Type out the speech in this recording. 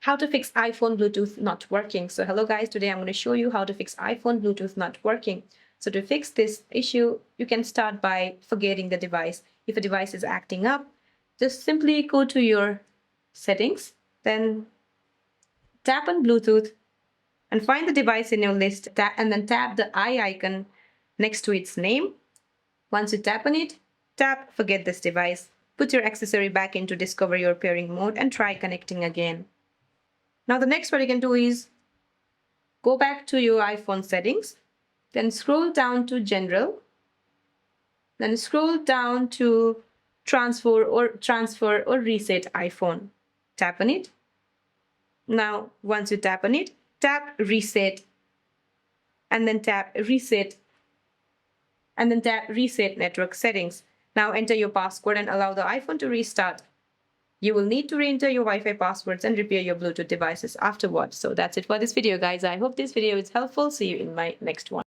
how to fix iPhone Bluetooth not working. So hello guys, today I'm going to show you how to fix iPhone Bluetooth not working. So to fix this issue, you can start by forgetting the device. If a device is acting up, just simply go to your settings, then tap on Bluetooth and find the device in your list, and then tap the eye icon next to its name. Once you tap on it, tap forget this device. Put your accessory back into discover your pairing mode and try connecting again. Now the next what you can do is go back to your iPhone settings, then scroll down to general, then scroll down to transfer or reset iPhone. Tap on it. Now once you tap on it, tap reset and then tap reset and then tap reset network settings. Now enter your passcode and allow the iPhone to restart. You will need to re-enter your Wi-Fi passwords and repair your Bluetooth devices afterwards. So that's it for this video, guys. I hope this video is helpful. See you in my next one.